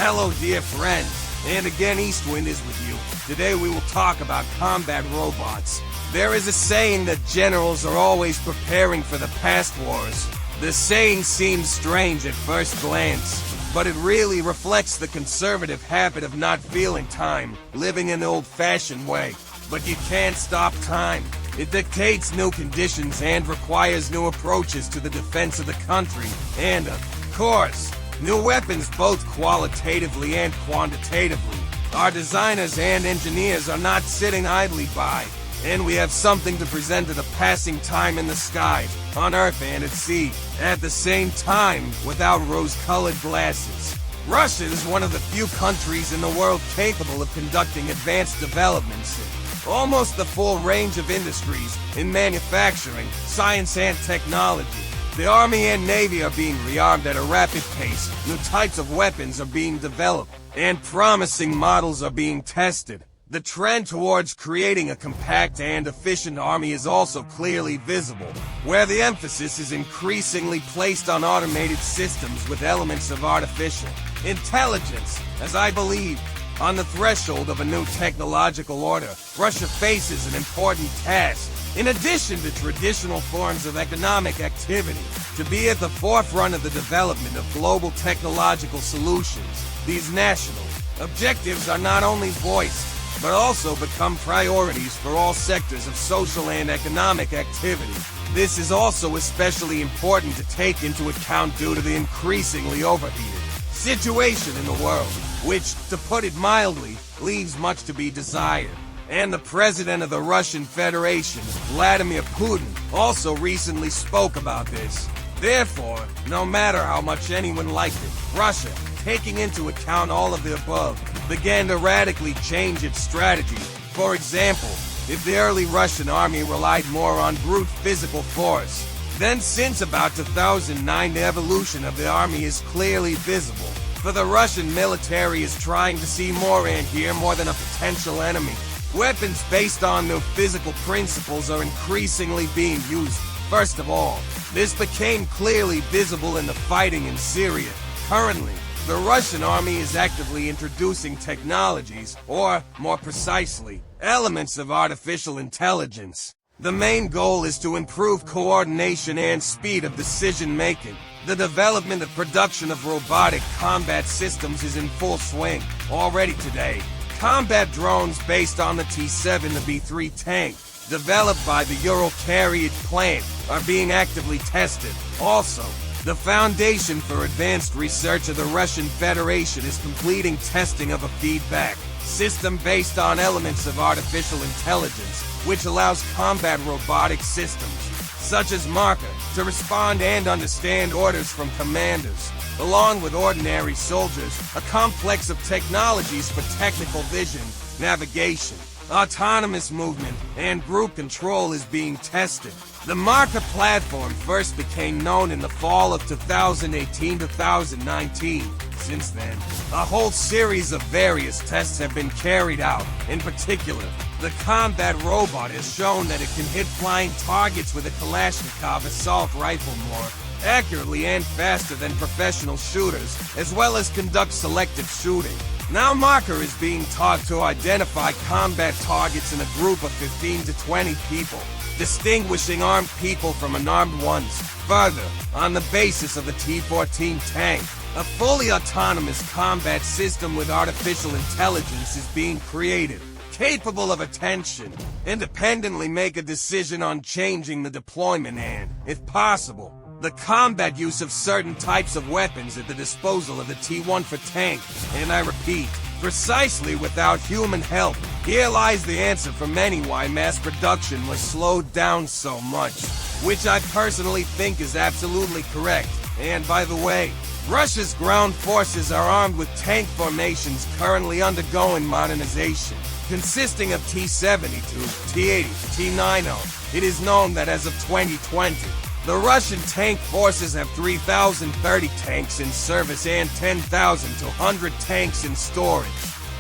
Hello, dear friends, and again Eastwind is with you. Today we will talk about combat robots. There is a saying that generals are always preparing for the past wars. The saying seems strange at first glance, but it really reflects the conservative habit of not feeling time, living an old-fashioned way. But you can't stop time. It dictates new conditions and requires new approaches to the defense of the country, and, of course, new weapons both qualitatively and quantitatively. Our designers and engineers are not sitting idly by, and we have something to present to the passing time in the sky, on Earth and at sea, at the same time without rose-colored glasses. Russia is one of the few countries in the world capable of conducting advanced developments in almost the full range of industries in manufacturing, science, and technology. The Army and Navy are being rearmed at a rapid pace, new types of weapons are being developed, and promising models are being tested. The trend towards creating a compact and efficient army is also clearly visible, where the emphasis is increasingly placed on automated systems with elements of artificial intelligence. As I believe, on the threshold of a new technological order, Russia faces an important task. In addition to traditional forms of economic activity, to be at the forefront of the development of global technological solutions, these national objectives are not only voiced, but also become priorities for all sectors of social and economic activity. This is also especially important to take into account due to the increasingly overheated situation in the world, which, to put it mildly, leaves much to be desired. And the president of the Russian Federation, Vladimir Putin, also recently spoke about this. Therefore, no matter how much anyone liked it, Russia, taking into account all of the above, began to radically change its strategy. For example, if the early Russian army relied more on brute physical force, then since about 2009 the evolution of the army is clearly visible. For the Russian military is trying to see more and hear more than a potential enemy. Weapons based on new physical principles are increasingly being used. First of all, this became clearly visible in the fighting in Syria. Currently, the Russian army is actively introducing technologies, or, more precisely, elements of artificial intelligence. The main goal is to improve coordination and speed of decision-making. The development and production of robotic combat systems is in full swing. Already today, combat drones based on the T-7 and B-3 tank, developed by the Ural Carriage plant, are being actively tested. Also, the Foundation for Advanced Research of the Russian Federation is completing testing of a feedback system based on elements of artificial intelligence, which allows combat robotic systems, such as Marker, to respond and understand orders from commanders, along with ordinary soldiers, a complex of technologies for technical vision, navigation, autonomous movement, and group control is being tested. The Marker platform first became known in the fall of 2018-2019. Since then, a whole series of various tests have been carried out. In particular, the combat robot has shown that it can hit flying targets with a Kalashnikov assault rifle more accurately and faster than professional shooters, as well as conduct selective shooting. Now Marker is being taught to identify combat targets in a group of 15 to 20 people, distinguishing armed people from unarmed ones. Further, on the basis of the T-14 tank, a fully autonomous combat system with artificial intelligence is being created, capable of attention, independently make a decision on changing the deployment and, if possible, the combat use of certain types of weapons at the disposal of the T-1 for tank, and I repeat, precisely without human help. Here lies the answer for many why mass production was slowed down so much, which I personally think is absolutely correct. And by the way, Russia's ground forces are armed with tank formations currently undergoing modernization, consisting of T-72, T-80, T-90. It is known that as of 2020, the Russian tank forces have 3,030 tanks in service and 10,000 to 100 tanks in storage,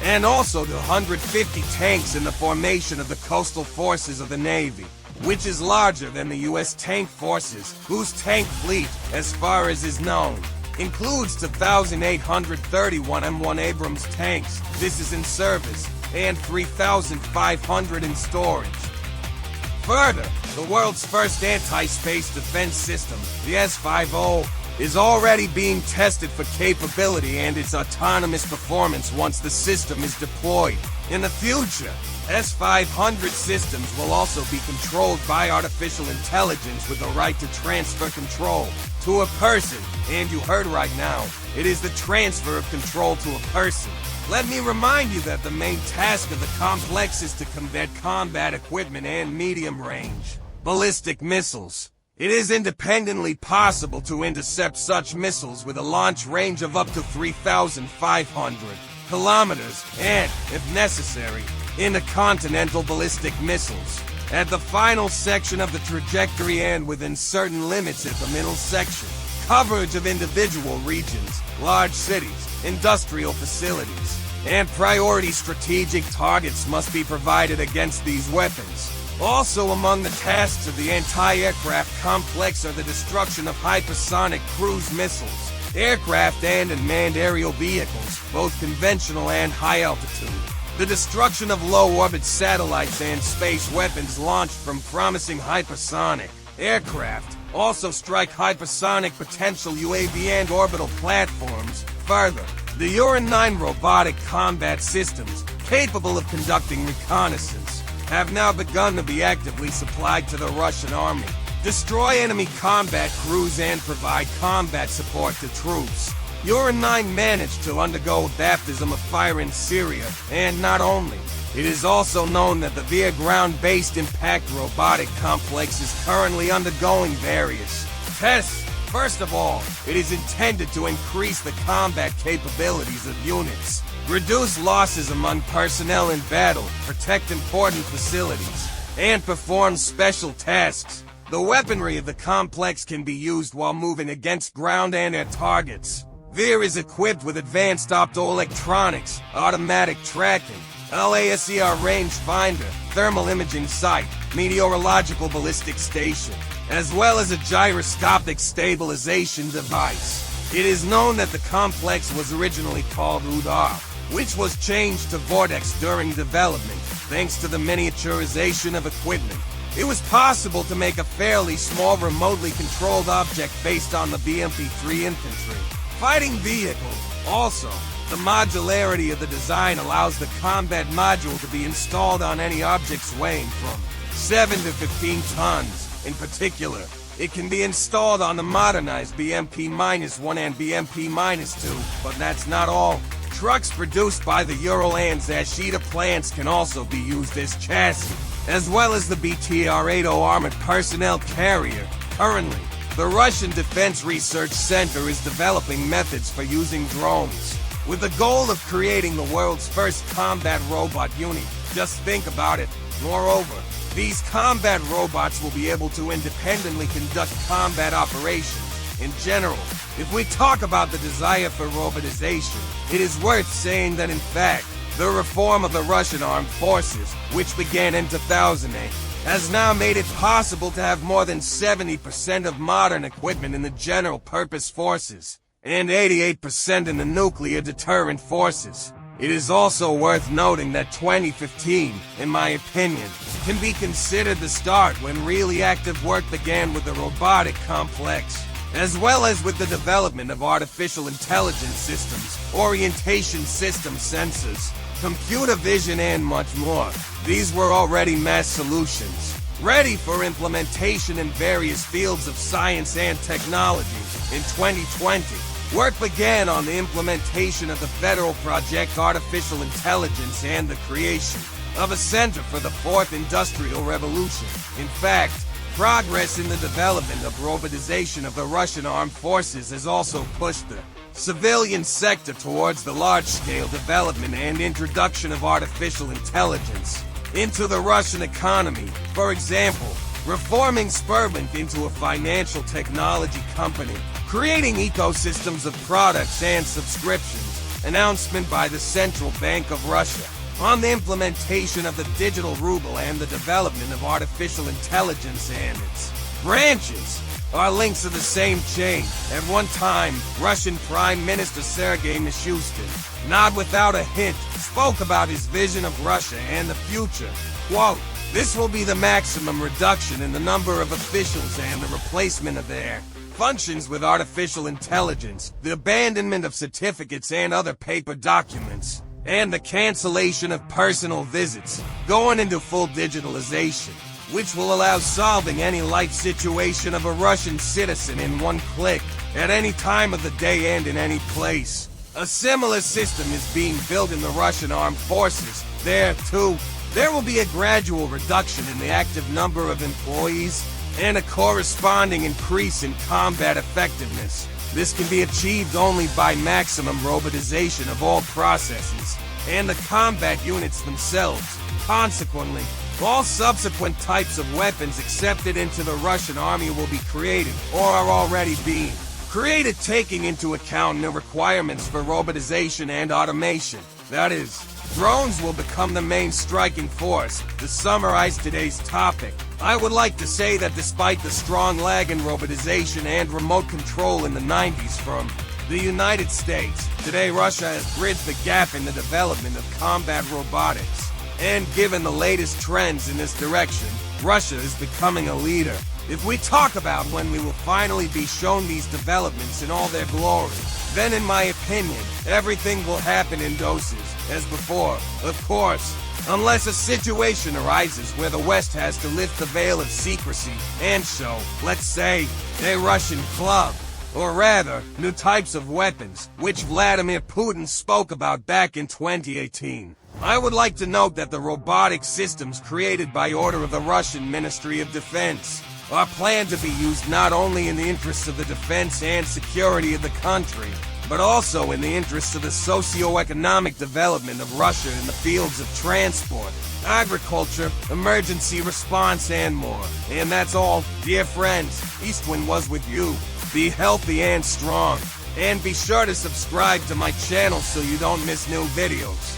and also to 150 tanks in the formation of the coastal forces of the Navy, which is larger than the U.S. tank forces, whose tank fleet, as far as is known, includes 2,831 M1 Abrams tanks, this is in service, and 3,500 in storage. Further, the world's first anti-space defense system, the S-50, is already being tested for capability and its autonomous performance once the system is deployed. In the future, S-500 systems will also be controlled by artificial intelligence with the right to transfer control to a person. And you heard right now, it is the transfer of control to a person. Let me remind you that the main task of the complex is to combat combat equipment and medium-range ballistic missiles. It is independently possible to intercept such missiles with a launch range of up to 3,500 kilometers and, if necessary, intercontinental ballistic missiles. At the final section of the trajectory and within certain limits at the middle section, coverage of individual regions, large cities, industrial facilities, and priority strategic targets must be provided against these weapons. Also among the tasks of the anti-aircraft complex are the destruction of hypersonic cruise missiles, aircraft and unmanned aerial vehicles, both conventional and high-altitude, the destruction of low-orbit satellites and space weapons launched from promising hypersonic aircraft, also strike hypersonic potential UAV and orbital platforms. Further, the Uran-9 robotic combat systems, capable of conducting reconnaissance, have now begun to be actively supplied to the Russian army, destroy enemy combat crews and provide combat support to troops. Uran-9 managed to undergo baptism of fire in Syria, and not only. It is also known that the VIA ground-based impact robotic complex is currently undergoing various tests. First of all, it is intended to increase the combat capabilities of units, reduce losses among personnel in battle, protect important facilities, and perform special tasks. The weaponry of the complex can be used while moving against ground and air targets. VIA is equipped with advanced optoelectronics, automatic tracking, LASER rangefinder, thermal imaging sight, meteorological ballistic station, as well as a gyroscopic stabilization device. It is known that the complex was originally called Udar, which was changed to Vortex during development, thanks to the miniaturization of equipment. It was possible to make a fairly small remotely controlled object based on the BMP-3 infantry fighting vehicle. Also, the modularity of the design allows the combat module to be installed on any objects weighing from 7 to 15 tons. In particular, it can be installed on the modernized BMP-1 and BMP-2, but that's not all. Trucks produced by the Ural and Zashita plants can also be used as chassis, as well as the BTR-80 armored personnel carrier. Currently, the Russian Defense Research Center is developing methods for using drones, with the goal of creating the world's first combat robot unit. Just think about it. Moreover, these combat robots will be able to independently conduct combat operations. In general, if we talk about the desire for robotization, it is worth saying that in fact, the reform of the Russian armed forces, which began in 2008, has now made it possible to have more than 70% of modern equipment in the general purpose forces, and 88% in the nuclear deterrent forces. It is also worth noting that 2015, in my opinion, can be considered the start when really active work began with the robotic complex, as well as with the development of artificial intelligence systems, orientation system sensors, computer vision and much more. These were already mass solutions, ready for implementation in various fields of science and technology. In 2020, work began on the implementation of the federal project Artificial Intelligence and the creation of a Center for the Fourth Industrial Revolution. In fact, progress in the development of robotization of the Russian armed forces has also pushed the civilian sector towards the large-scale development and introduction of artificial intelligence into the Russian economy. For example, reforming Sberbank into a financial technology company, creating ecosystems of products and subscriptions, announcement by the Central Bank of Russia on the implementation of the digital ruble and the development of artificial intelligence and its branches. are links of the same chain. At one time, Russian Prime Minister Sergei Mishustin, not without a hint, spoke about his vision of Russia and the future. Quote, "This will be the maximum reduction in the number of officials and the replacement of their functions with artificial intelligence, the abandonment of certificates and other paper documents, and the cancellation of personal visits, going into full digitalization, which will allow solving any life situation of a Russian citizen in one click, at any time of the day and in any place. A similar system is being built in the Russian armed forces. There, too, there will be a gradual reduction in the active number of employees and a corresponding increase in combat effectiveness. This can be achieved only by maximum robotization of all processes and the combat units themselves. Consequently, all subsequent types of weapons accepted into the Russian army will be created or are already being created, taking into account the requirements for robotization and automation. That is, drones will become the main striking force. To summarize today's topic, I would like to say that despite the strong lag in robotization and remote control in the 90s from the United States, today Russia has bridged the gap in the development of combat robotics. And given the latest trends in this direction, Russia is becoming a leader. If we talk about when we will finally be shown these developments in all their glory, then in my opinion, everything will happen in doses, as before, of course, unless a situation arises where the West has to lift the veil of secrecy and show, let's say, a Russian club, or rather, new types of weapons, which Vladimir Putin spoke about back in 2018. I would like to note that the robotic systems created by order of the Russian Ministry of Defense are planned to be used not only in the interests of the defense and security of the country, but also in the interests of the socio-economic development of Russia in the fields of transport, agriculture, emergency response, and more. And that's all, dear friends. Eastwind was with you. Be healthy and strong. And be sure to subscribe to my channel so you don't miss new videos.